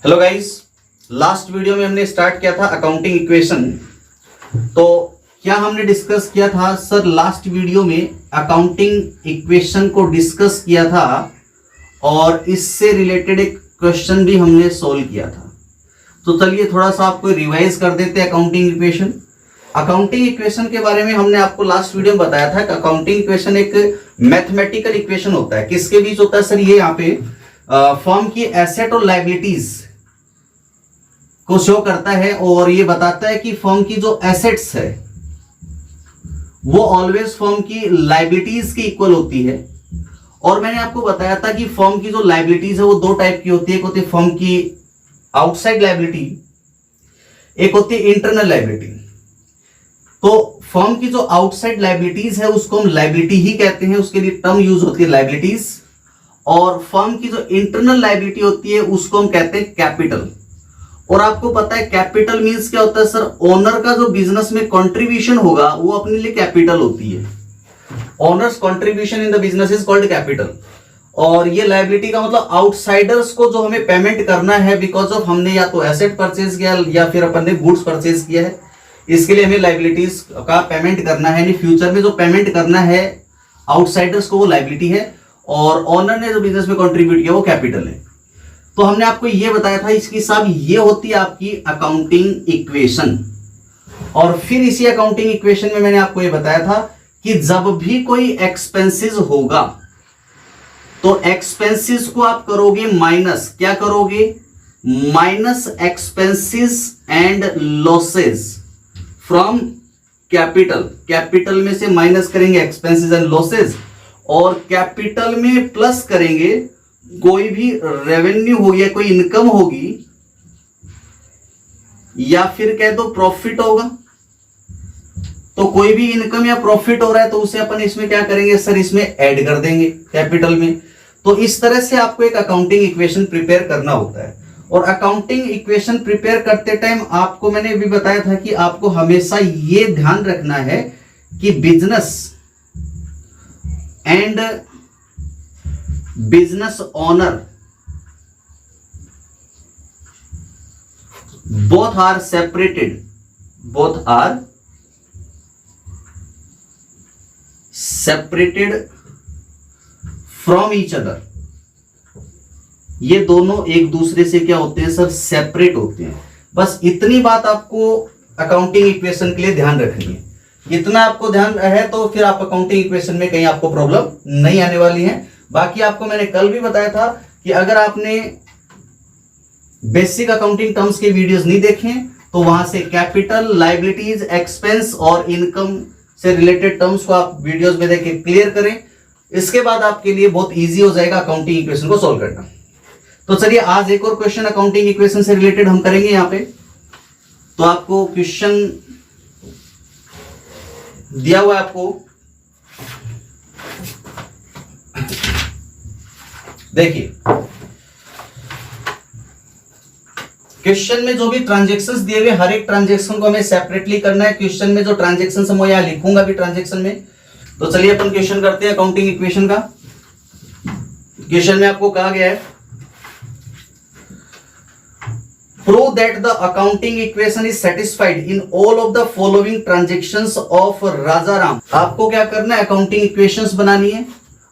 Hello guys, last video में हमने start किया था अकाउंटिंग इक्वेशन। तो क्या हमने डिस्कस किया था सर? लास्ट वीडियो में अकाउंटिंग इक्वेशन को डिस्कस किया था और इससे रिलेटेड एक क्वेश्चन भी हमने सोल्व किया था। तो चलिए थोड़ा सा आपको रिवाइज कर देते हैं अकाउंटिंग इक्वेशन। अकाउंटिंग इक्वेशन के बारे में हमने आपको लास्ट वीडियो में बताया था कि अकाउंटिंग इक्वेशन एक मैथमेटिकल इक्वेशन होता है। किसके बीच होता है सर? ये यहाँ पे फर्म की एसेट और लायबिलिटीज को शो करता है और ये बताता है कि फर्म की जो एसेट्स है वो ऑलवेज फर्म की लायबिलिटीज के इक्वल होती है। और मैंने आपको बताया था कि फर्म की जो लायबिलिटीज है वो दो टाइप की होती है। एक होती है फर्म की आउटसाइड लायबिलिटी, एक होती है इंटरनल लायबिलिटी। तो फर्म की जो आउटसाइड लायबिलिटीज है उसको हम लायबिलिटी ही कहते हैं, उसके लिए टर्म यूज होती है लायबिलिटीज। और फर्म की जो इंटरनल लायबिलिटी होती है उसको हम कहते हैं कैपिटल। और आपको पता है कैपिटल मींस क्या होता है सर? ओनर का जो बिजनेस में कंट्रीब्यूशन होगा वो अपने लिए कैपिटल होती है। Owners contribution in the business is called capital. और ये लायबिलिटी का मतलब आउटसाइडर्स को जो हमें पेमेंट करना है बिकॉज ऑफ हमने या तो एसेट परचेज किया या फिर अपन ने गुड्स परचेज किया है, इसके लिए हमें लायबिलिटीज का पेमेंट करना है। यानी फ्यूचर में जो पेमेंट करना है आउटसाइडर्स को वो लायबिलिटी है और ओनर ने जो बिजनेस में कंट्रीब्यूट किया वो कैपिटल है। तो हमने आपको ये बताया था इसकी साहब ये होती है आपकी अकाउंटिंग इक्वेशन। और फिर इसी अकाउंटिंग इक्वेशन में मैंने आपको ये बताया था कि जब भी कोई एक्सपेंसेस होगा तो एक्सपेंसेस को आप करोगे माइनस, क्या करोगे? Minus expenses and losses from capital. Capital में से माइनस करेंगे एक्सपेंसेस एंड लॉसेस और कैपिटल में प्लस करेंगे कोई भी रेवेन्यू होगी या कोई इनकम होगी या फिर कह दो प्रॉफिट होगा। तो कोई भी इनकम या प्रॉफिट हो रहा है तो उसे अपन इसमें क्या करेंगे सर? इसमें ऐड कर देंगे कैपिटल में। तो इस तरह से आपको एक अकाउंटिंग इक्वेशन प्रिपेयर करना होता है। और अकाउंटिंग इक्वेशन प्रिपेयर करते टाइम आपको मैंने भी बताया था कि आपको हमेशा ये ध्यान रखना है कि business and business owner both are separated from each other। ये दोनों एक दूसरे से क्या होते हैं सर? सेपरेट होते हैं। बस इतनी बात आपको अकाउंटिंग इक्वेशन के लिए ध्यान रखनी है। इतना आपको ध्यान है तो फिर आप अकाउंटिंग इक्वेशन में कहीं आपको प्रॉब्लम नहीं आने वाली है। बाकी आपको मैंने कल भी बताया था कि अगर आपने बेसिक अकाउंटिंग टर्म्स के वीडियोस नहीं देखे तो वहां से कैपिटल, लायबिलिटीज, एक्सपेंस और इनकम से रिलेटेड टर्म्स को आप वीडियोस में देख के क्लियर करें। इसके बाद आपके लिए बहुत इजी हो जाएगा अकाउंटिंग इक्वेशन को सॉल्व करना। तो चलिए आज एक और क्वेश्चन अकाउंटिंग इक्वेशन से रिलेटेड हम करेंगे यहां पे। तो आपको क्वेश्चन दिया हुआ है आपको, देखिए क्वेश्चन में जो भी ट्रांजैक्शंस दिए हुए हर एक ट्रांजैक्शन को हमें सेपरेटली करना है। क्वेश्चन में जो ट्रांजैक्शंस मैं यहां लिखूंगा भी ट्रांजैक्शन में। तो चलिए अपन क्वेश्चन करते हैं अकाउंटिंग इक्वेशन का। क्वेश्चन में आपको कहा गया है prove that the accounting equation is satisfied in all of the following transactions of Rajaram. आपको क्या करना है? अकाउंटिंग इक्वेशंस बनानी है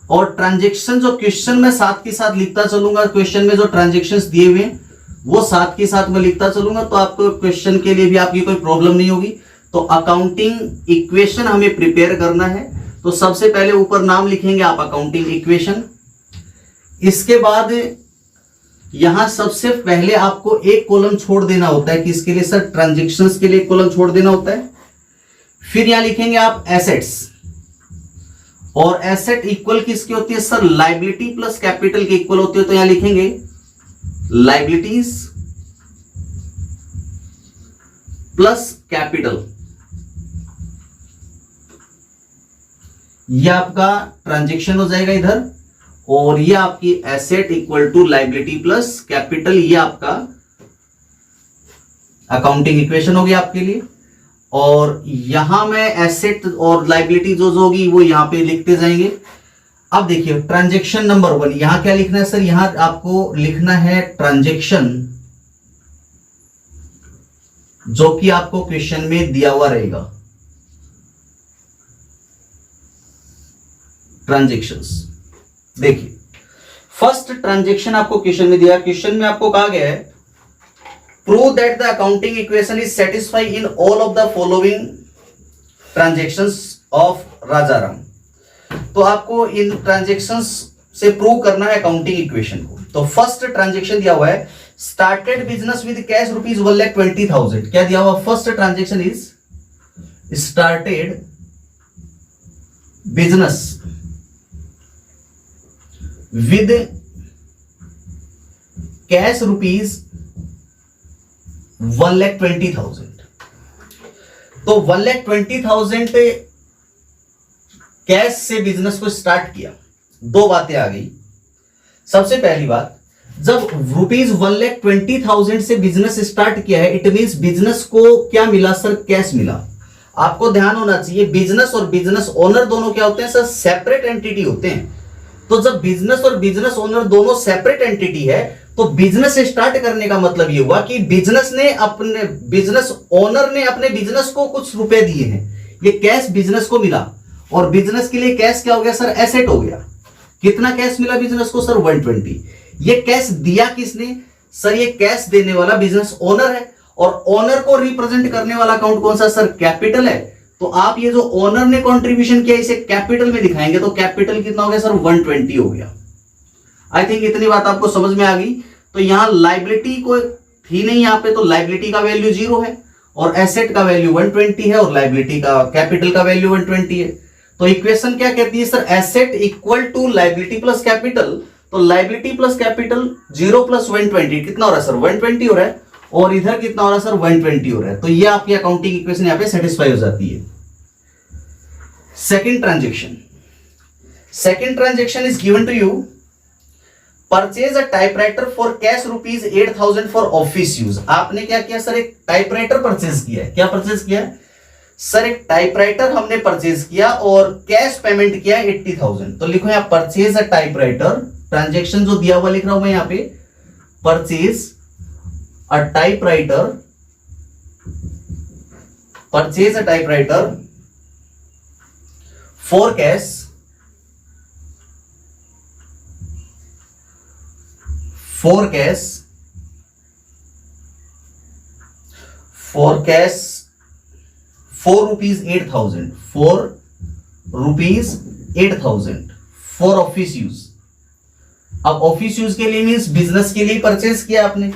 और ट्रांजैक्शन जो क्वेश्चन में साथ के साथ लिखता चलूंगा। क्वेश्चन में जो ट्रांजैक्शंस दिए हुए हैं वो साथ के साथ मैं लिखता चलूंगा तो आपको क्वेश्चन के लिए भी आपकी कोई प्रॉब्लम नहीं होगी। तो अकाउंटिंग इक्वेशन हमें प्रिपेयर करना है। तो सबसे पहले ऊपर नाम लिखेंगे आप अकाउंटिंग इक्वेशन। इसके बाद यहां सबसे पहले आपको एक कॉलम छोड़ देना होता है। किसके लिए सर? ट्रांजैक्शंस के लिए एक कॉलम छोड़ देना होता है। फिर यहां लिखेंगे आप एसेट्स। और एसेट इक्वल किसकी होती है सर? लायबिलिटी प्लस कैपिटल के इक्वल होती है। तो यहां लिखेंगे लायबिलिटीज प्लस कैपिटल। यह आपका ट्रांजैक्शन हो जाएगा इधर। और ये आपकी asset equal to liability plus capital, ये आपका अकाउंटिंग इक्वेशन होगी आपके लिए। और यहां मैं एसेट और लायबिलिटी जो होगी वो यहां पे लिखते जाएंगे। अब देखिए ट्रांजैक्शन नंबर 1 यहां क्या लिखना है सर? यहां आपको लिखना है ट्रांजैक्शन जो कि आपको क्वेश्चन में दिया हुआ रहेगा। ट्रांजेक्शंस देखिए, फर्स्ट ट्रांजेक्शन आपको क्वेश्चन में दिया। क्वेश्चन में आपको कहा गया है prove that the accounting equation is satisfy in all of the following transactions of Rajaram. तो आपको इन ट्रांजेक्शंस से प्रूव करना है अकाउंटिंग इक्वेशन को। तो फर्स्ट ट्रांजेक्शन दिया हुआ है started business with cash rupees 1,20,000। क्या दिया हुआ? First transaction is started business with cash rupees 1,20,000। तो 1,20,000 कैश से बिजनेस को स्टार्ट किया। दो बातें आ गई। सबसे पहली बात, जब रुपीज 1,20,000 से बिजनेस स्टार्ट किया है, इट मींस बिजनेस को क्या मिला सर? कैश मिला। आपको ध्यान होना चाहिए, बिजनेस और बिजनेस ओनर दोनों क्या होते हैं सर? सेपरेट एंटिटी होते हैं। तो जब बिजनेस और बिजनेस ओनर दोनों सेपरेट एंटिटी है, तो बिजनेस स्टार्ट करने का मतलब ये हुआ कि बिजनेस ओनर ने अपने बिजनेस को कुछ रुपए दिए हैं, ये कैश बिजनेस को मिला। और बिजनेस के लिए कैश क्या हो गया सर? एसेट हो गया। कितना कैश मिला बिजनेस को सर? 120। ये कैश दिया किसने सर? ये कैश देने वाला बिजनेस ओनर है, और ओनर को रिप्रेजेंट करने वाला अकाउंट कौन सा सर? कैपिटल है। तो आप ये जो ओनर ने कंट्रीब्यूशन किया इसे कैपिटल में दिखाएंगे, तो कैपिटल कितना हो गया सर? 120 हो गया। आई थिंक इतनी बात आपको समझ में आ गई। तो यहां लाइबिलिटी को थी नहीं, यहां पे तो लाइबिलिटी का वैल्यू 0 है, और एसेट का वैल्यू 120 है, और लाइबिलिटी का कैपिटल का वैल्यू 120 है। तो इक्वेशन क्या कहती है sir? Asset equal to liability plus capital. तो लाइबिलिटी प्लस कैपिटल 0 प्लस 120 कितना हो रहा है सर? 120 हो रहा है, और इधर कितना हो रहा है सर? 120 हो रहा है। तो ये आपकी अकाउंटिंग इक्वेशन यहां पे सेटिस्फाई हो जाती है। Second transaction is given to you, purchase a typewriter for cash rupees 8,000 for office use. आपने क्या किया सर? एक टाइपराइटर परचेज किया है। क्या परचेज किया है सर? एक टाइपराइटर हमने परचेज किया और कैश पेमेंट किया 80,000। तो लिखो यहां परचेज अ टाइपराइटर। ट्रांजेक्शन जो दिया हुआ लिख रहा हूं मैं यहां पे, purchase a typewriter, purchase a typewriter for cash, for cash 4 rupees 8,000, 4 rupees 8,000 for office use. अब ऑफिस यूज के लिए मीन्स बिजनेस के लिए परचेज किया आपने,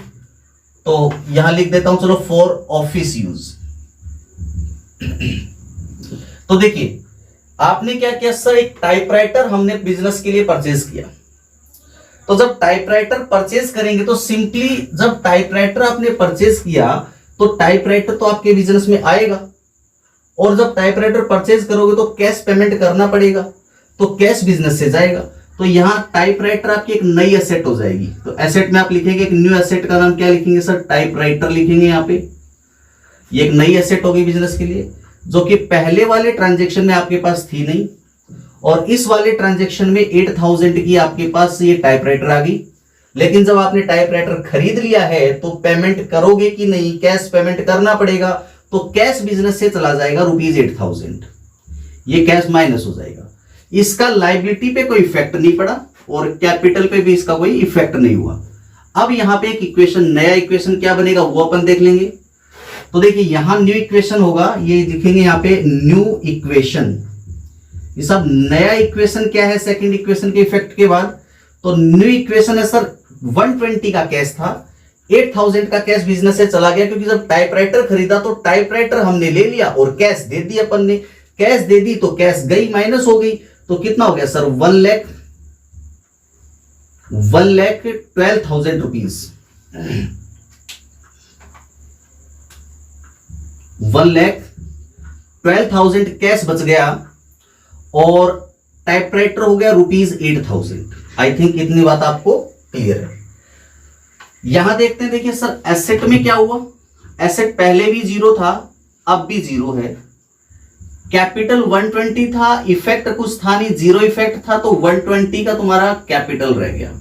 तो यहां लिख देता हूं चलो फॉर ऑफिस यूज। तो देखिए आपने क्या किया सर? एक टाइपराइटर हमने बिजनेस के लिए परचेज किया। तो जब टाइपराइटर परचेज करेंगे तो सिंपली जब टाइपराइटर आपने परचेज किया तो टाइपराइटर तो आपके बिजनेस में आएगा, और जब टाइपराइटर परचेज करोगे तो कैश पेमेंट करना पड़ेगा, तो कैश बिजनेस से जाएगा। तो यहां टाइपराइटर आपकी एक नई एसेट हो जाएगी। तो एसेट में आप लिखेंगे एक न्यू एसेट का नाम क्या लिखेंगे सर? टाइपराइटर लिखेंगे। यहां पे ये एक नई एसेट होगी बिजनेस के लिए, जो कि पहले वाले ट्रांजेक्शन में आपके पास थी नहीं, और इस वाले ट्रांजैक्शन में 8,000 की आपके पास ये टाइपराइटर आ गई। लेकिन जब आपने टाइपराइटर खरीद लिया है तो पेमेंट करोगे कि नहीं? कैश पेमेंट करना पड़ेगा। तो कैश बिजनेस से चला जाएगा रुपीज 8,000, ये कैश माइनस हो जाएगा। इसका लाइबिलिटी पे कोई इफेक्ट नहीं पड़ा, और कैपिटल पे भी इसका कोई इफेक्ट नहीं हुआ। अब यहां पे एक इक्वेशन, नया इक्वेशन क्या बनेगा वो अपन देख लेंगे। तो देखिए यहां न्यू इक्वेशन होगा, ये लिखेंगे यहां पे न्यू इक्वेशन। ये सब नया इक्वेशन क्या है सेकंड इक्वेशन के इफेक्ट के बाद? तो न्यू इक्वेशन है सर 120 का कैश था, 8,000 का कैश बिजनेस से चला गया, क्योंकि जब टाइपराइटर खरीदा तो टाइपराइटर हमने ले लिया और कैश दे दी अपन ने। कैश दे दी तो कैश गई, माइनस हो गई, तो कितना हो गया सर? 1,12,000 रुपीज, 1,12,000 कैश बच गया, और टाइपराइटर हो गया रुपीज 8,000। आई थिंक इतनी बात आपको क्लियर है। यहां देखते हैं, देखिए सर एसेट में क्या हुआ? एसेट पहले भी 0 था, अब भी 0 है। कैपिटल 120 था, इफेक्ट कुछ था नहीं, 0 इफेक्ट था, तो 120 का तुम्हारा कैपिटल रह गया।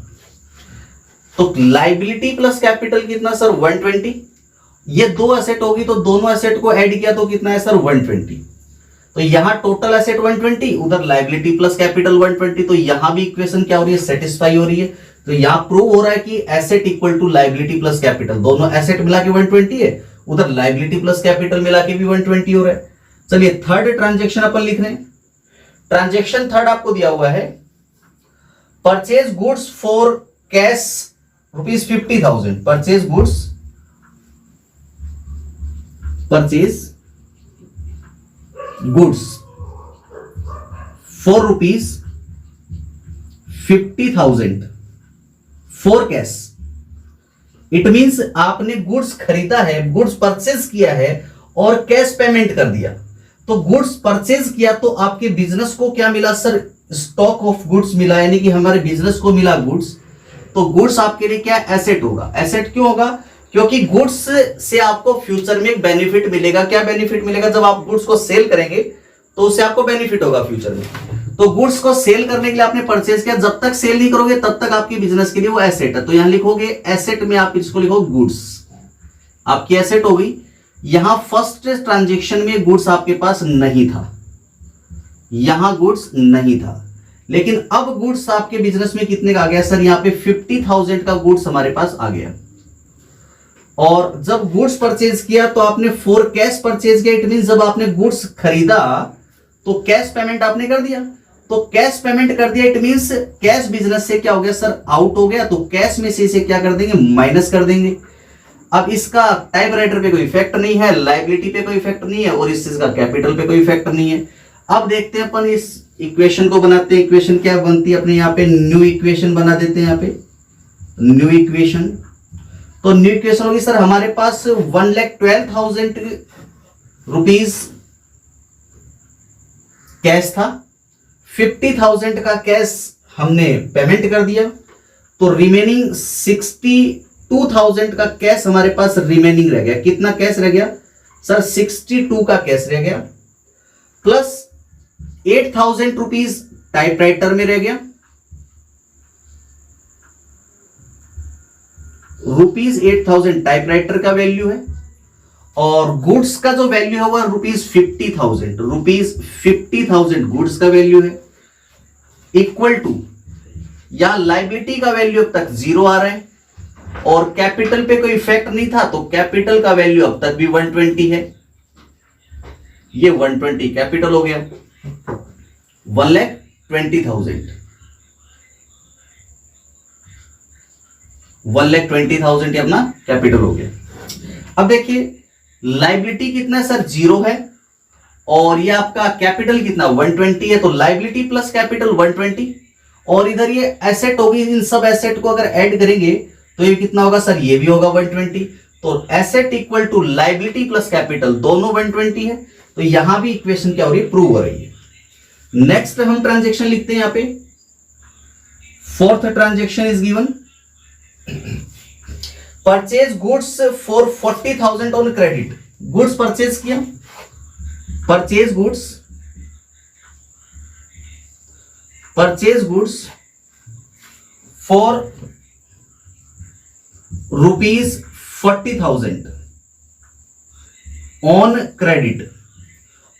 तो लाइबिलिटी प्लस कैपिटल कितना सर? 120, ये दो एसेट होगी तो दोनों एसेट को ऐड किया तो कितना है सर 120। तो यहां टोटल एसेट 120, उधर लायबिलिटी प्लस कैपिटल 120, तो यहां भी इक्वेशन क्या हो रही है, सेटिस्फाई हो रही है। तो यहां प्रूव हो रहा है कि asset equal to liability plus capital, दोनों एसेट मिला के 120 है, उधर लायबिलिटी प्लस कैपिटल मिला के भी 120 हो रहा है। चलिए थर्ड ट्रांजेक्शन अपन लिख रहे हैं। ट्रांजेक्शन थर्ड आपको दिया हुआ है, purchase goods for cash ₹50,000, purchase goods, purchase goods for ₹50,000 for cash. It means आपने गुड्स खरीदा है, गुड्स परचेज किया है और कैश पेमेंट कर दिया। तो गुड्स परचेज किया तो आपके बिजनेस को क्या मिला सर, स्टॉक ऑफ गुड्स मिला, यानी कि हमारे बिजनेस को मिला गुड्स। तो गुड्स आपके लिए क्या एसेट होगा। एसेट क्यों होगा, क्योंकि गुड्स से आपको फ्यूचर में एक बेनिफिट मिलेगा। क्या बेनिफिट मिलेगा, जब आप गुड्स को सेल करेंगे तो उससे आपको बेनिफिट होगा फ्यूचर में। तो गुड्स को सेल करने के लिए आपने परचेज किया, जब तक सेल नहीं करोगे तब तक आपकी बिजनेस के लिए वो एसेट है। तो यहां लिखोगे एसेट में आप इसको लिखो गुड्स, आपकी एसेट हो गई। यहां फर्स्ट ट्रांजेक्शन में गुड्स आपके पास नहीं था, यहां गुड्स नहीं था, लेकिन अब गुड्स आपके बिजनेस में कितने का आ गया सर, यहां पे 50,000 का गुड्स हमारे पास आ गया। और जब गुड्स परचेज किया तो आपने फॉर कैश परचेज किया, इट मीन जब आपने गुड्स खरीदा तो कैश पेमेंट आपने कर दिया। तो कैश पेमेंट कर दिया, इट मींस कैश बिजनेस से क्या हो गया सर, आउट हो गया। तो कैश में से इसे क्या कर देंगे, माइनस कर देंगे। अब इसका टाइप राइटर पे कोई इफेक्ट नहीं है, लायबिलिटी पे कोई इफेक्ट नहीं है, और इस चीज का कैपिटल पे कोई इफेक्ट नहीं है। अब देखते हैं अपन इस इक्वेशन को बनाते हैं। इक्वेशन क्या बनती है अपने, यहाँ पे न्यू इक्वेशन बना देते हैं, यहाँ पे न्यू इक्वेशन। तो न्यू इक्वेशन होगी सर हमारे पास 1,12,000 रुपीज कैश था, 50,000 का कैश हमने पेमेंट कर दिया, तो रिमेनिंग 62,000 का कैश हमारे पास रिमेनिंग रह गया। कितना कैश रह गया सर, 62 का कैश रह गया, प्लस 8,000 रुपीज टाइपराइटर में रह गया, ₹8,000 टाइपराइटर का वैल्यू है, और गुड्स का जो वैल्यू है वह ₹50,000, ₹50,000 गुड्स का वैल्यू है, इक्वल टू, या लायबिलिटी का वैल्यू अब तक 0 आ रहा है और कैपिटल पे कोई इफेक्ट नहीं था, तो कैपिटल का वैल्यू अब तक भी 120 है। ये 120 कैपिटल हो गया, 1,20,000, 1,20,000 अपना कैपिटल हो गया। अब देखिए लायबिलिटी कितना है सर, 0 है, और ये आपका कैपिटल कितना 120 है, तो लायबिलिटी प्लस कैपिटल 120, और इधर ये एसेट होगी। इन सब एसेट को अगर ऐड करेंगे तो ये कितना होगा सर, ये भी होगा 120। तो asset equal to liability plus capital दोनों 120 है। तो यहां भी इक्वेशन क्या हो रही है, प्रूव हो रही है। नेक्स्ट हम ट्रांजेक्शन लिखते हैं यहां पे, fourth transaction is given, purchase goods for 40,000 on credit. Goods purchase किया, purchase goods for ₹40,000 on credit.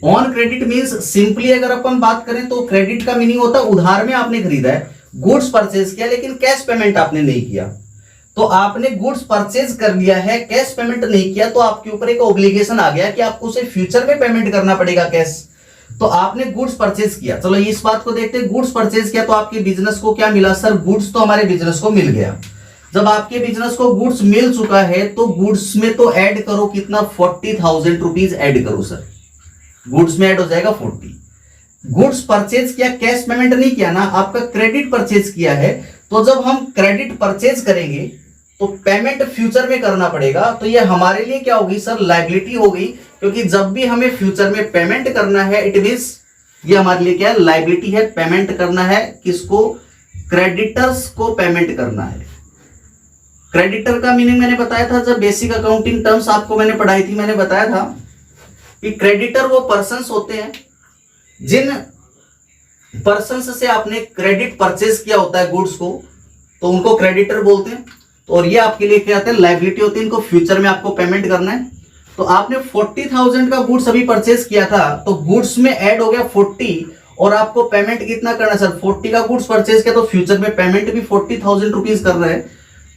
On credit means simply अगर अपन बात करें तो क्रेडिट का मीनिंग होता है उधार में आपने खरीदा है, गुड्स परचेज किया लेकिन कैश पेमेंट आपने नहीं किया। तो आपने गुड्स परचेज कर लिया है, कैश पेमेंट नहीं किया, तो आपके ऊपर एक ऑब्लिगेशन आ गया कि आपको उसे फ्यूचर में पेमेंट करना पड़ेगा कैश। तो आपने गुड्स परचेज किया, चलो इस बात को देखते हैं। गुड्स परचेज किया तो आपके बिजनेस को क्या मिला सर, गुड्स तो हमारे बिजनेस को मिल गया। जब आपके बिजनेस को गुड्स मिल चुका है तो गुड्स में तो ऐड करो कितना, 40,000 रुपीज ऐड करो सर, गुड्स में ऐड हो जाएगा 40। गुड्स परचेज किया, कैश पेमेंट नहीं किया ना, आपका क्रेडिट परचेज किया है। तो जब हम क्रेडिट परचेज करेंगे तो पेमेंट फ्यूचर में करना पड़ेगा, तो ये हमारे लिए क्या होगी सर, लायबिलिटी हो गई, क्योंकि जब भी हमें फ्यूचर में पेमेंट करना है इट मींस ये हमारे लिए क्या है, लायबिलिटी है। पेमेंट करना है किसको, क्रेडिटर्स को पेमेंट करना है। क्रेडिटर का मीनिंग मैंने बताया था जब बेसिक अकाउंटिंग टर्म्स आपको मैंने पढ़ाई थी, मैंने बताया था कि क्रेडिटर वो पर्सन्स होते हैं जिन पर्सन्स से आपने क्रेडिट परचेज किया होता है गुड्स को, तो उनको क्रेडिटर बोलते हैं। तो और ये आपके लिए क्या आते हैं, लायबिलिटी होती है, इनको फ्यूचर में आपको पेमेंट करना है। तो आपने 40,000 का गुड्स अभी परचेज किया था, तो गुड्स में ऐड हो गया 40 और आपको पेमेंट कितना करना है सर, 40 का गुड्स परचेज किया तो फ्यूचर में पेमेंट भी 40,000 रुपीज कर रहे हैं,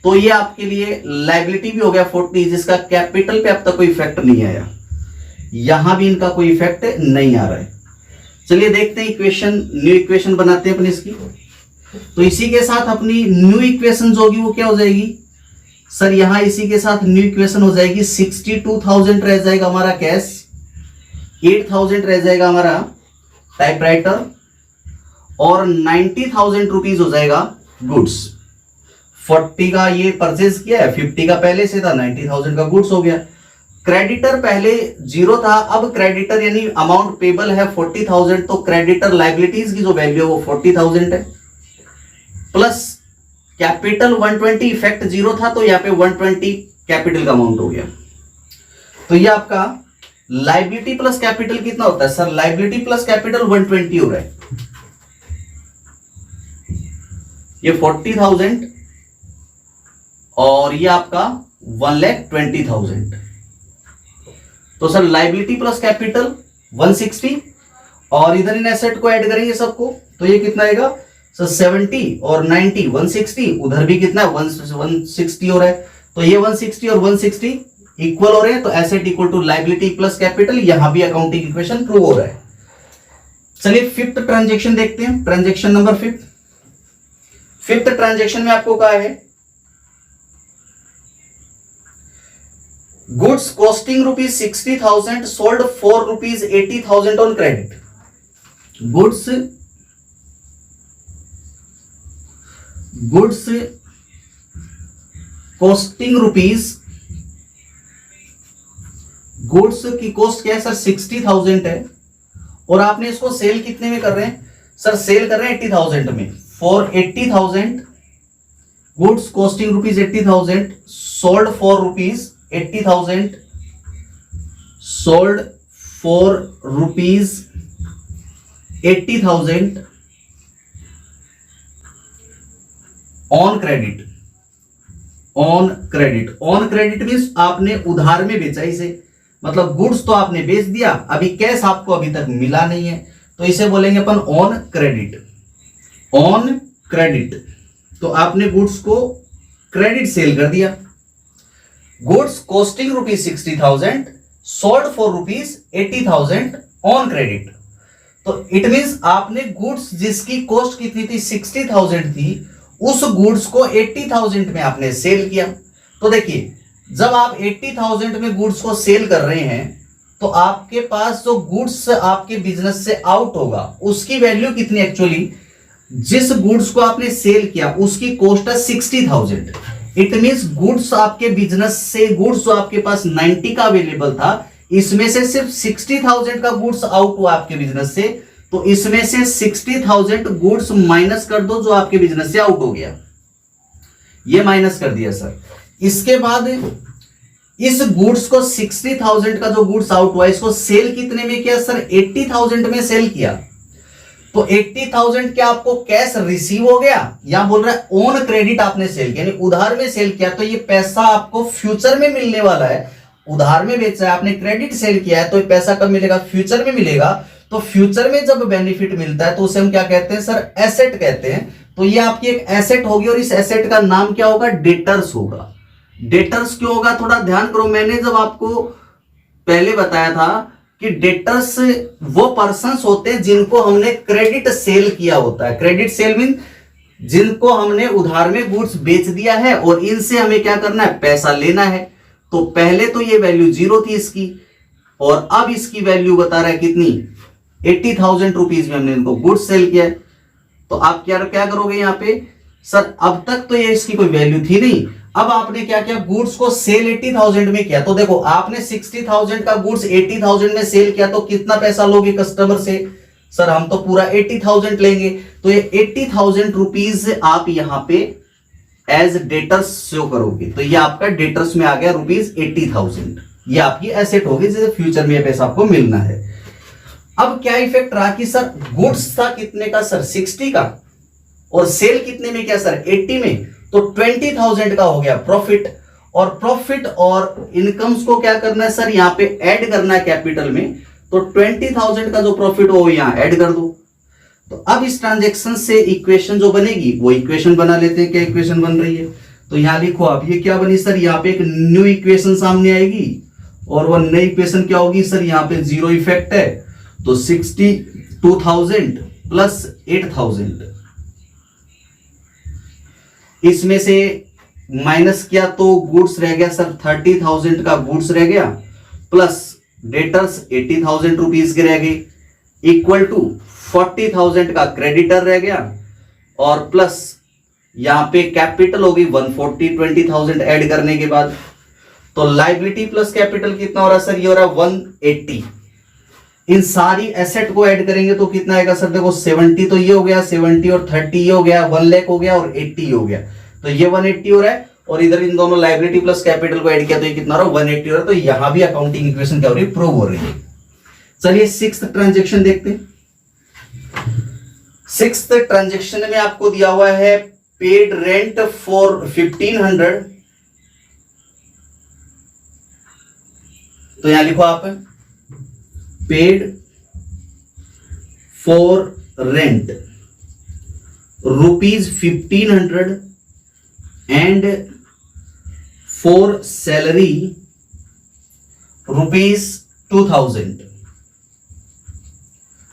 तो ये आपके लिए लायबिलिटी भी हो गया 40, जिसका कैपिटल पे अब तक कोई इफेक्ट नहीं आया, यहां भी इनका कोई इफेक्ट नहीं आ रहा है। चलिए देखते हैं इक्वेशन, न्यू इक्वेशन बनाते हैं अपनी इसकी। तो इसी के साथ अपनी न्यू इक्वेशन जो होगी वो क्या हो जाएगी सर, यहां इसी के साथ न्यू इक्वेशन हो जाएगी 62,000 रह जाएगा हमारा कैश, 8,000 रह जाएगा हमारा टाइपराइटर और 90,000 रुपीज हो जाएगा गुड्स। 40 का ये परचेज किया है, 50 का पहले से था, 90,000 का गुड्स हो गया। क्रेडिटर पहले 0 था, अब क्रेडिटर यानी अमाउंट पेबल है 40,000, तो क्रेडिटर लायबिलिटीज की जो वैल्यू है वो 40,000 है, प्लस कैपिटल 120, इफेक्ट 0 था तो यहाँ पे 120 कैपिटल का अमाउंट हो गया। तो ये आपका लायबिलिटी प्लस कैपिटल कितना होता है सर, लायबिलिटी प्लस कैपिटल 120 हो रहा है, ये 40,000 और ये आपका 1,20,000। तो सर लायबिलिटी प्लस कैपिटल 160 और इधर इन एसेट को ऐड करेंगे सबको, तो ये कितना आएगा सर 70 और 90 160, उधर भी कितना है 160 हो रहा है, तो ये 160 और 160 इक्वल हो रहे हैं, तो asset equal to liability plus capital, यहां भी अकाउंटिंग इक्वेशन प्रूव हो रहा है। चलिए फिफ्थ ट्रांजेक्शन देखते हैं, ट्रांजेक्शन नंबर फिफ्थ ट्रांजेक्शन में आपको कहा है goods costing ₹60,000 sold for ₹80,000 on credit. Goods costing goods की कॉस्ट क्या है सर 60,000 है और आपने इसको सेल कितने में कर रहे हैं सर, सेल कर रहे हैं 80,000 में, for 80,000 goods costing ₹80,000 sold for ₹80,000 sold for ₹80,000 on credit. On credit means आपने उधार में बेचा इसे, मतलब गुड्स तो आपने बेच दिया, अभी कैश आपको अभी तक मिला नहीं है, तो इसे बोलेंगे अपन ऑन क्रेडिट। तो आपने गुड्स को क्रेडिट सेल कर दिया, goods costing ₹60,000 sold for ₹80,000 on credit. तो इट मींस आपने गुड्स जिसकी कॉस्ट कितनी थी 60,000 थी, उस गुड्स को 80,000 में आपने सेल किया। तो देखिए जब आप 80,000 में गुड्स को सेल कर रहे हैं तो आपके पास जो गुड्स आपके बिजनेस से आउट होगा उसकी वैल्यू कितनी, एक्चुअली जिस गुड्स को आपने सेल किया उसकी कॉस्ट है 60,000। इट मींस गुड्स आपके बिजनेस से, गुड्स जो आपके पास 90 का अवेलेबल था, इसमें से सिर्फ 60,000 का गुड्स आउट हुआ आपके बिजनेस से, तो इसमें से 60,000 गुड्स माइनस कर दो जो आपके बिजनेस से आउट हो गया, ये माइनस कर दिया सर। इसके बाद इस गुड्स को 60,000 का जो गुड्स आउट हुआ इसको सेल कितने में किया सर, 80,000 में सेल किया। तो 80,000 क्या आपको कैश रिसीव हो गया, यहां बोल रहा है ऑन क्रेडिट आपने सेल किया, यानी उधार में सेल किया, तो ये पैसा आपको फ्यूचर में मिलने वाला है। उधार में बेचा है आपने, क्रेडिट सेल किया है, तो ये पैसा कब मिलेगा, फ्यूचर में मिलेगा। तो फ्यूचर में जब बेनिफिट मिलता है तो उसे हम क्या कहते हैं सर, एसेट कहते हैं। तो ये आपकी एक एसेट होगी और इस एसेट का नाम क्या होगा, डेटर्स होगा। डेटर्स क्यों होगा, थोड़ा ध्यान करो, मैंने जब आपको पहले बताया था कि डेटर्स वो पर्संस होते हैं जिनको हमने क्रेडिट सेल किया होता है। क्रेडिट सेल मीन जिनको हमने उधार में गुड्स बेच दिया है और इनसे हमें क्या करना है, पैसा लेना है। तो पहले तो ये वैल्यू 0 थी इसकी, और अब इसकी वैल्यू बता रहा है कितनी, 80,000 रुपीज में हमने इनको गुड्स सेल किया है। तो आप क्या करोगे यहाँ पे सर, अब तक तो ये इसकी कोई वैल्यू थी नहीं, अब आपने क्या किया, गुड्स को सेल 80,000 में किया। तो देखो आपने 60,000 का गुड्स 80,000 में सेल किया, तो कितना पैसा लोगे कस्टमर से सर, हम तो पूरा 80,000 लेंगे। तो ये 80,000 रुपीज आप यहाँ पे एज डेटर्स शो करोगे, तो ये आपका डेटर्स में आ गया ₹80,000। ये आपकी एसेट होगी जिसे फ्यूचर में ये पैसा आपको मिलना है। अब क्या इफेक्ट रहा कि सर गुड्स था कितने का सर, 60 का, और सेल कितने में किया सर, 80 में। तो 20,000 का हो गया प्रॉफिट। और प्रॉफिट और इनकम्स को क्या करना है सर, यहां पे ऐड करना है कैपिटल में। तो 20,000 का जो प्रॉफिट हो यहां ऐड कर दो। तो अब इस ट्रांजेक्शन से इक्वेशन जो बनेगी वो इक्वेशन बना लेते हैं। क्या इक्वेशन बन रही है, तो यहां लिखो आप, ये क्या बनी सर, यहाँ पे एक न्यू इक्वेशन सामने आएगी। और वो नई इक्वेशन क्या होगी सर, यहाँ पे जीरो इफेक्ट है, तो 62,000 प्लस 8,000, इसमें से माइनस किया तो गुड्स रह गया सर 30,000 का गुड्स रह गया, प्लस डेटर्स 80,000 रुपीज के रह गए, इक्वल टू 40,000 का क्रेडिटर रह गया, और प्लस यहां पे कैपिटल होगी 140, 20,000 ऐड करने के बाद। तो लाइबिलिटी प्लस कैपिटल कितना हो रहा है सर, ये हो रहा है 180। इन सारी एसेट को ऐड करेंगे तो कितना आएगा सर, देखो 70 तो ये हो गया, 70 और 30 ये हो गया, 1 लाख हो गया, और 80 हो गया, तो ये 180 हो रहा है। और इधर इन दोनों लाइबिलिटी प्लस कैपिटल को ऐड किया तो ये कितना हो रहा है, 180 हो रहा है। तो यहां भी अकाउंटिंग इक्वेशन क्या हो रही है, प्रूव हो रही है। चलिए सिक्स्थ ट्रांजेक्शन देखते हैं। सिक्स्थ ट्रांजेक्शन में आपको दिया हुआ है पेड रेंट फॉर 1500। तो यहां लिखो आप, paid for rent rupees 1500 and for salary rupees 2000।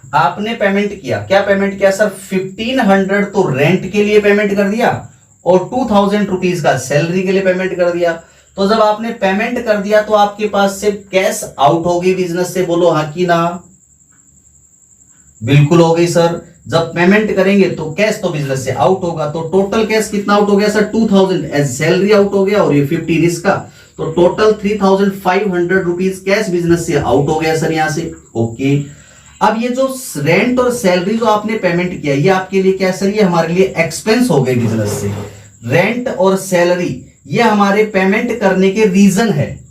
आपने पेमेंट किया, क्या पेमेंट किया सर, 1500 तो रेंट के लिए पेमेंट कर दिया और 2000 रुपीज का सैलरी के लिए पेमेंट कर दिया। तो जब आपने पेमेंट कर दिया तो आपके पास से कैश आउट हो गई बिजनेस से, बोलो हाँ कि ना, बिल्कुल हो गई सर। जब पेमेंट करेंगे तो कैश तो बिजनेस से आउट होगा, तो टोटल कैश कितना आउट हो गया सर, 2000 एज सैलरी आउट हो गया, और ये 15 इसका, तो टोटल 3,500 रुपीज कैश बिजनेस से आउट हो गया सर यहां से। ओके, अब ये जो रेंट और सैलरी जो आपने पेमेंट किया, ये आपके लिए क्या सर, ये हमारे लिए एक्सपेंस हो गए बिजनेस से। रेंट और सैलरी ये हमारे पेमेंट करने के रीजन है,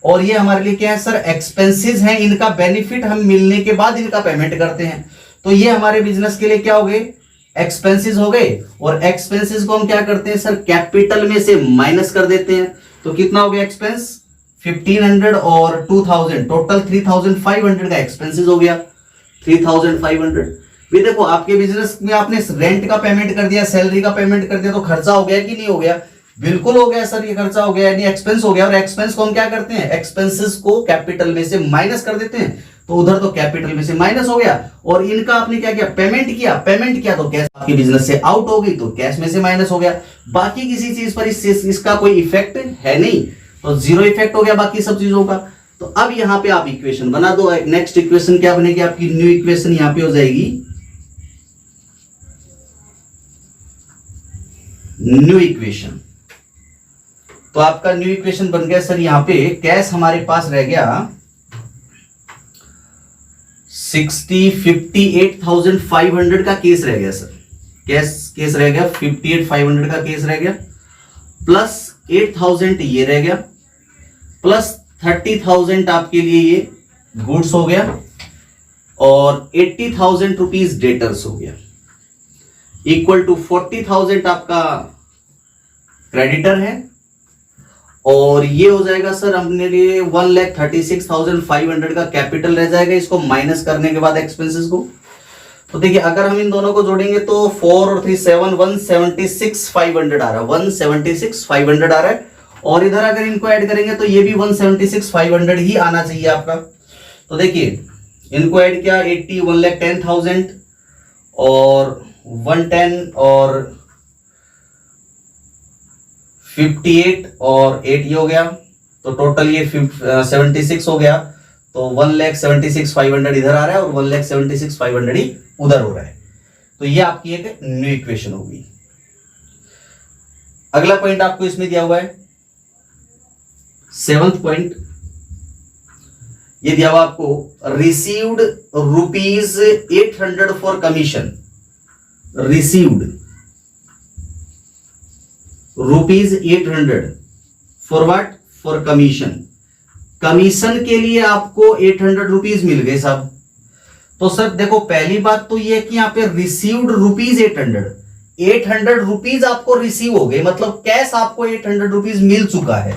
और ये हमारे लिए क्या है सर, एक्सपेंसेस हैं। इनका बेनिफिट हम मिलने के बाद इनका पेमेंट करते हैं, तो ये हमारे बिजनेस के लिए क्या हो गए, एक्सपेंसेस हो गए। और एक्सपेंसेस को हम क्या करते हैं सर, कैपिटल में से माइनस कर देते हैं। तो कितना हो गया एक्सपेंस, 1500 और 2000, टोटल 3,500 का एक्सपेंसेस हो गया, 3,500। भी देखो आपके बिजनेस में आपने रेंट का पेमेंट कर दिया, सैलरी का पेमेंट कर दिया, तो खर्चा हो गया कि नहीं हो गया, बिल्कुल हो गया सर, ये खर्चा हो गया, यानी एक्सपेंस हो गया। और एक्सपेंस को हम क्या करते हैं, एक्सपेंसेस को कैपिटल में से माइनस कर देते हैं, तो उधर तो कैपिटल में से माइनस हो गया। और इनका आपने क्या किया, पेमेंट किया तो कैश आपके बिजनेस से आउट हो गई, तो कैश में से माइनस हो गया। बाकी किसी चीज पर इसका कोई इफेक्ट है नहीं, तो जीरो इफेक्ट हो गया बाकी सब चीजों का। तो अब यहां पे आप इक्वेशन बना दो। नेक्स्ट इक्वेशन क्या बनेगी आपकी, न्यू इक्वेशन यहां पे हो जाएगी, न्यू इक्वेशन। तो आपका न्यू इक्वेशन बन गया सर, यहां पे कैश हमारे पास रह गया 58,500 का केस रह गया सर, केस रह गया 58,500 का केस रह गया, प्लस 8,000 ये रह गया, प्लस 30,000 आपके लिए ये गुड्स हो गया, और 80,000 रुपीज डेटर्स हो गया, इक्वल टू 40,000 आपका क्रेडिटर है, और ये हो जाएगा सर अपने लिए 1,36,500 का कैपिटल रह जाएगा, इसको माइनस करने के बाद एक्सपेंसेस को। तो देखिए अगर हम इन दोनों को जोड़ेंगे तो 4 और 3 7, 176,500 आ रहा है, 176,500 आ रहा है। और इधर अगर इनको ऐड करेंगे तो ये भी 176,500 ही आना चाहिए आपका। तो देखिए इनको ऐड किया 80, 1,10,000 और 110 और 58 और 8 ये हो गया, तो टोटल ये 76 हो गया। तो 1,76,500 इधर आ रहा है और 1,76,500 ही उधर हो रहा है। तो ये आपकी एक न्यू इक्वेशन होगी। अगला पॉइंट आपको इसमें दिया हुआ है 7th पॉइंट, ये दिया हुआ आपको, received rupees 800 for commission, received rupees 800 for what, for commission. Commission के लिए आपको 800 रुपीज मिल गए साहब। तो सर देखो पहली बात तो ये कि यहां पे रिसीव्ड रुपीज 800, 800 रुपीज आपको रिसीव हो गए, मतलब कैश आपको 800 रुपीज मिल चुका है।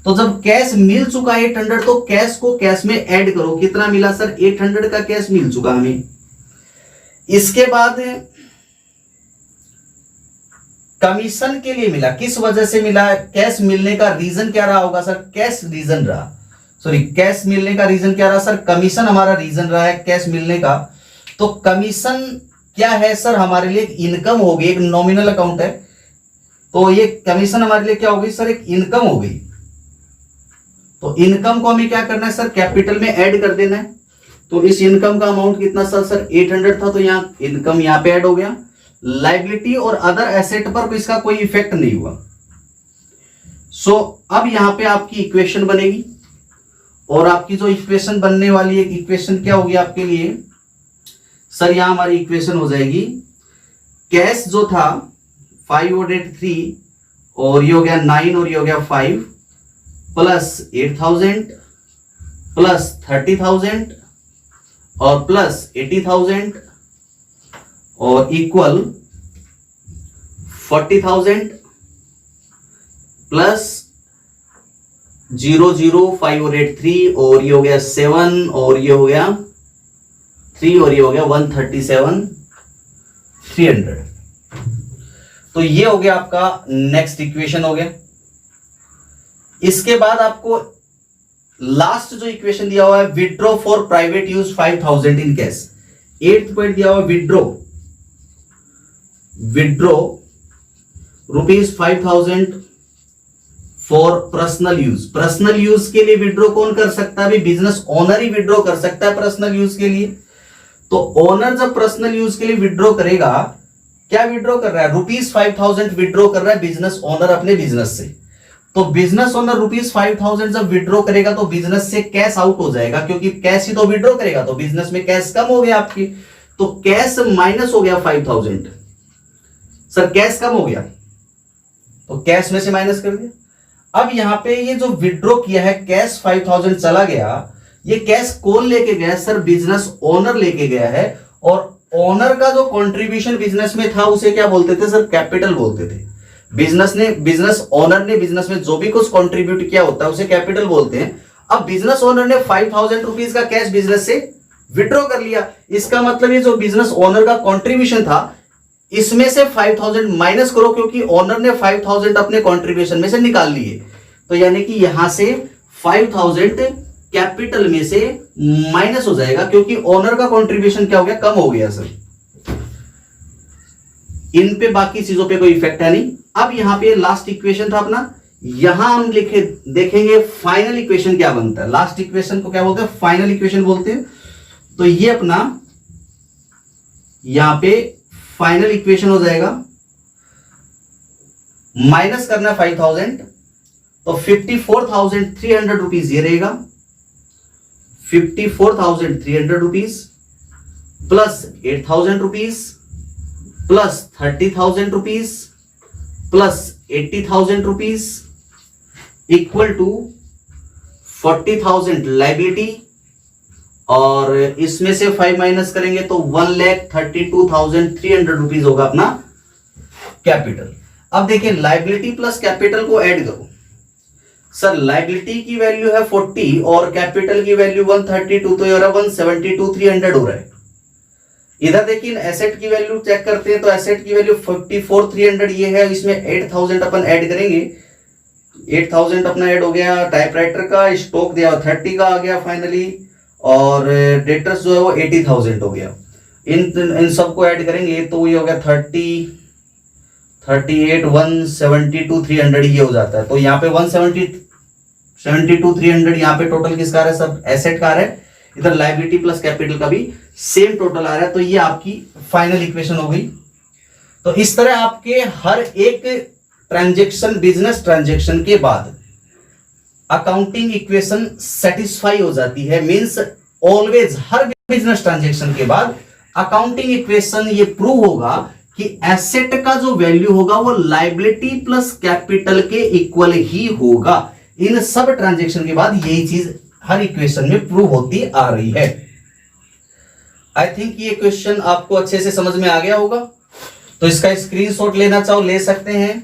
तो जब कैश मिल चुका है 800, तो कैश को कैश में ऐड करो, कितना मिला सर 800 का कैश मिल चुका हमें। इसके बाद कमीशन के लिए मिला, किस वजह से मिला, कैश मिलने का रीजन क्या रहा होगा सर, कैश रीजन रहा, सॉरी कैश मिलने का रीजन क्या रहा सर, कमीशन हमारा रीजन रहा है कैश मिलने का। तो कमीशन क्या है सर, हमारे लिए एक इनकम हो गई, एक नॉमिनल अकाउंट है, तो ये कमीशन हमारे लिए क्या हो गई सर, एक इनकम हो गई। तो इनकम को हमें क्या करना है सर, कैपिटल में ऐड कर देना है। तो इस इनकम का अमाउंट कितना सर 800 था, तो यहाँ इनकम यहाँ पे ऐड हो गया। लाइबिलिटी और अदर एसेट पर इसका कोई इफेक्ट नहीं हुआ। सो अब यहां पे आपकी इक्वेशन बनेगी, और आपकी जो इक्वेशन बनने वाली है, इक्वेशन क्या होगी आपके लिए सर, यहां हमारी इक्वेशन हो जाएगी, कैश जो था 583 और ये हो गया 9 और ये हो गया 5 प्लस 8000 प्लस 30,000 और प्लस 80,000 और इक्वल 40,000 प्लस 005 और 83 और ये हो गया 7 और ये हो गया 3 और ये हो गया 137,300। तो ये हो गया आपका नेक्स्ट इक्वेशन हो गया। इसके बाद आपको लास्ट जो इक्वेशन दिया हुआ है, withdraw for private use 5,000 in cash. 8th point दिया हुआ है withdraw rupees 5,000 for personal use. Personal use के लिए विड्रॉ कौन कर सकता है, बिजनेस ओनर ही विड्रॉ कर सकता है पर्सनल यूज के लिए। तो ओनर जब पर्सनल यूज के लिए विड्रॉ करेगा, क्या विड्रॉ कर रहा है, रुपीज 5,000 विड्रॉ कर रहा है बिजनेस ओनर अपने बिजनेस से। तो बिजनेस ओनर रुपीज 5,000 जब विड्रॉ करेगा तो बिजनेस से कैश आउट हो जाएगा, क्योंकि कैश ही तो विड्रॉ करेगा, तो बिजनेस में कैश कम हो गया आपकी, तो कैश माइनस हो गया 5,000। सर कैश कम हो गया तो कैश में से माइनस कर दिया। अब यहां पे ये जो विड्रॉ किया है कैश 5,000 चला गया, ये कैश कौन लेके गया सर, बिजनेस ओनर लेके गया है। और ओनर का जो कंट्रीब्यूशन बिजनेस में था उसे क्या बोलते थे सर, कैपिटल बोलते थे। बिजनेस ओनर ने बिजनेस में जो भी कुछ कंट्रीब्यूट किया होता है उसे कैपिटल बोलते हैं। अब बिजनेस ओनर ने 5,000 रुपीज का कैश बिजनेस से विड्रॉ कर लिया, इसका मतलब ये जो बिजनेस ओनर का कंट्रीब्यूशन था इसमें से 5,000 माइनस करो, क्योंकि ओनर ने 5,000 अपने कंट्रीब्यूशन में से निकाल लिए। तो यानी कि यहां से 5,000 कैपिटल में से माइनस हो जाएगा, क्योंकि ओनर का कंट्रीब्यूशन क्या हो गया, कम हो गया सर। इन पे बाकी चीजों पे कोई इफेक्ट है नहीं। अब यहां पे लास्ट इक्वेशन था अपना, यहां हम देखेंगे फाइनल इक्वेशन क्या बनता है। लास्ट इक्वेशन को क्या बोलते हैं, फाइनल इक्वेशन बोलते हैं। तो ये अपना यहां पे फाइनल इक्वेशन हो जाएगा, माइनस करना 5,000, तो 54,300 रुपीज ये रहेगा, 54,300 rupees plus 8,000 rupees plus 30,000 rupees plus 80,000 rupees equal to 40,000 liability, और इसमें से 5 माइनस करेंगे तो 1,32,300 रुपीज होगा अपना कैपिटल। अब देखिए लाइबिलिटी प्लस कैपिटल को ऐड करो। सर लाइबिलिटी की वैल्यू है 40 और कैपिटल की वैल्यू 132, तो ये हो रहा है 172,300 हो रहा है। इधर देखिए एसेट की वैल्यू चेक करते हैं, तो एसेट की वैल्यू 54,300 ये है, इसमें 8,000 अपन ऐड करेंगे, 8,000 अपना ऐड हो गया। टाइपराइटर का स्टॉक दिया 30 का आ गया फाइनली, और डेटर्स जो है वो 80,000 हो गया। इन सबको ऐड करेंगे तो ये हो गया 38, 172,300 ये हो जाता है। तो यहाँ पे 172,300 यहाँ पे टोटल किसका आ रहा है, सब एसेट का आ रहा है। इधर लाइबिलिटी प्लस कैपिटल का भी सेम टोटल आ रहा है। तो ये आपकी फाइनल इक्वेशन हो गई। तो इस तरह आपके हर एक ट्रांजैक्शन, बिजनेस ट्रांजैक्शन के बाद अकाउंटिंग इक्वेशन सेटिस्फाई हो जाती है। मींस ऑलवेज हर बिजनेस ट्रांजैक्शन के बाद अकाउंटिंग इक्वेशन ये प्रूव होगा कि एसेट का जो वैल्यू होगा वो लाइबिलिटी प्लस कैपिटल के इक्वल ही होगा। इन सब ट्रांजैक्शन के बाद यही चीज हर इक्वेशन में प्रूव होती आ रही है। आई थिंक ये क्वेश्चन आपको अच्छे से समझ में आ गया होगा। तो इसका स्क्रीनशॉट लेना चाहो ले सकते हैं।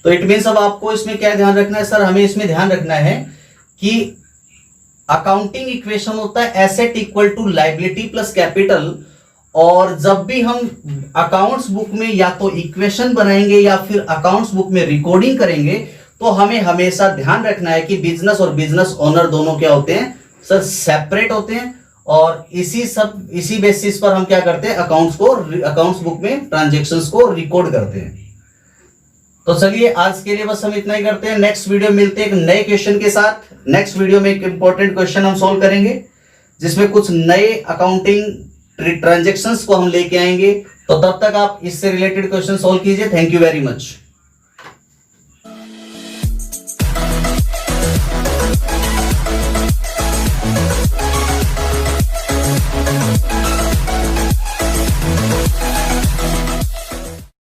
तो इट मीन्स अब आपको इसमें क्या ध्यान रखना है सर, हमें इसमें ध्यान रखना है कि अकाउंटिंग इक्वेशन होता है asset equal to liability plus capital, और जब भी हम अकाउंट्स बुक में या तो इक्वेशन बनाएंगे या फिर अकाउंट्स बुक में रिकॉर्डिंग करेंगे तो हमें हमेशा ध्यान रखना है कि बिजनेस और बिजनेस ओनर दोनों क्या होते हैं सर, सेपरेट होते हैं। और इसी बेसिस पर हम क्या करते हैं, अकाउंट्स बुक में ट्रांजेक्शन्स को रिकॉर्ड करते हैं। तो चलिए आज के लिए बस हम इतना ही करते हैं। नेक्स्ट वीडियो मिलते हैं एक नए क्वेश्चन के साथ। नेक्स्ट वीडियो में एक इंपॉर्टेंट क्वेश्चन हम सॉल्व करेंगे जिसमें कुछ नए अकाउंटिंग ट्रांजैक्शंस को हम लेके आएंगे। तो तब तक आप इससे रिलेटेड क्वेश्चन सॉल्व कीजिए। Thank you very much.